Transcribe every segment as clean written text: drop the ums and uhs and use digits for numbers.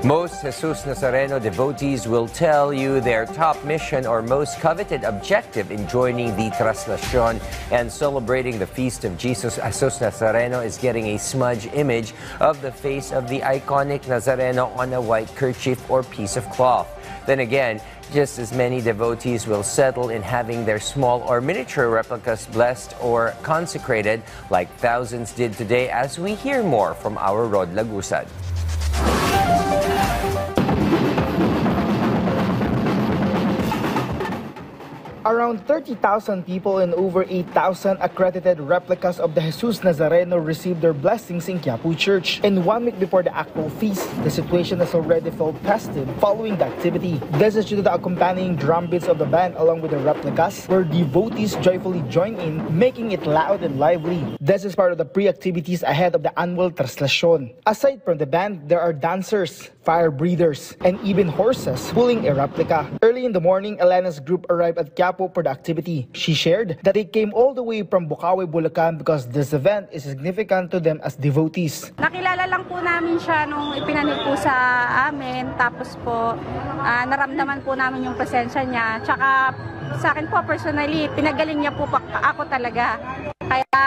Most Jesus Nazareno devotees will tell you their top mission or most coveted objective in joining the Traslacion and celebrating the feast of Jesus. Jesus Nazareno is getting a smudge image of the face of the iconic Nazareno on a white kerchief or piece of cloth. Then again, just as many devotees will settle in having their small or miniature replicas blessed or consecrated like thousands did today, as we hear more from our Rod Lagusad. Around 30,000 people and over 8,000 accredited replicas of the Jesus Nazareno received their blessings in Quiapo Church. And 1 week before the actual feast, the situation has already felt festive following the activity. This is due to the accompanying drum beats of the band along with the replicas, where devotees joyfully join in, making it loud and lively. This is part of the pre-activities ahead of the annual Traslacion. Aside from the band, there are dancers, fire breathers, and even horses pulling a replica. Early in the morning, Elena's group arrived at Quiapo for the activity. She shared that they came all the way from Bukawi, Bulacan because this event is significant to them as devotees. Nakilala lang po namin siya nung ipinanib po sa amin, tapos po naramdaman po namin yung presensya niya. Tsaka sa akin po personally, pinagaling niya po ako talaga. Kaya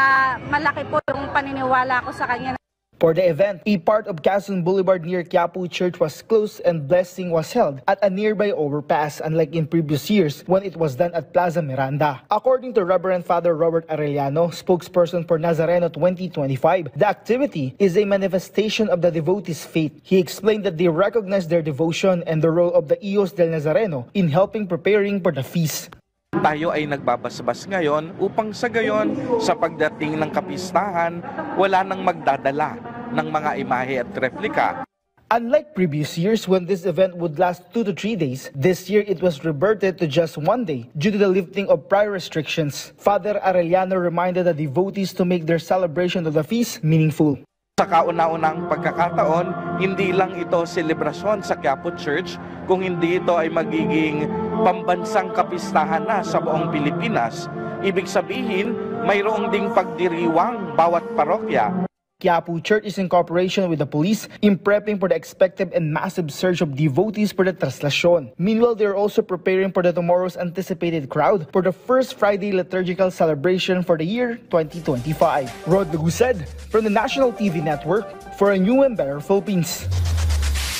malaki po yung paniniwala ko sa kanya. For the event, a part of Quezon Boulevard near Quiapo Church was closed and blessing was held at a nearby overpass, unlike in previous years when it was done at Plaza Miranda. According to Reverend Father Robert Arellano, spokesperson for Nazareno 2025, the activity is a manifestation of the devotees' faith. He explained that they recognize their devotion and the role of the Hijos del Nazareno in helping preparing for the feast. Tayo ay nagbabasbas ngayon upang sa gayon, sa pagdating ng kapistahan, wala nang magdadala ng mga imahe at replika. Unlike previous years when this event would last 2 to 3 days, this year it was reverted to just 1 day due to the lifting of prior restrictions. Father Arellano reminded the devotees to make their celebration of the feast meaningful. Sa kauna-unang pagkakataon, hindi lang ito selebrasyon sa Quiapo Church, kung hindi ito ay magiging pambansang kapistahan na sa buong Pilipinas. Ibig sabihin, mayroong ding pagdiriwang bawat parokya. Quiapo Church is in cooperation with the police in prepping for the expected and massive surge of devotees for the Traslacion. Meanwhile, they are also preparing for the tomorrow's anticipated crowd for the first Friday liturgical celebration for the year 2025. Rod Lagusad from the National TV Network for a new and better Philippines.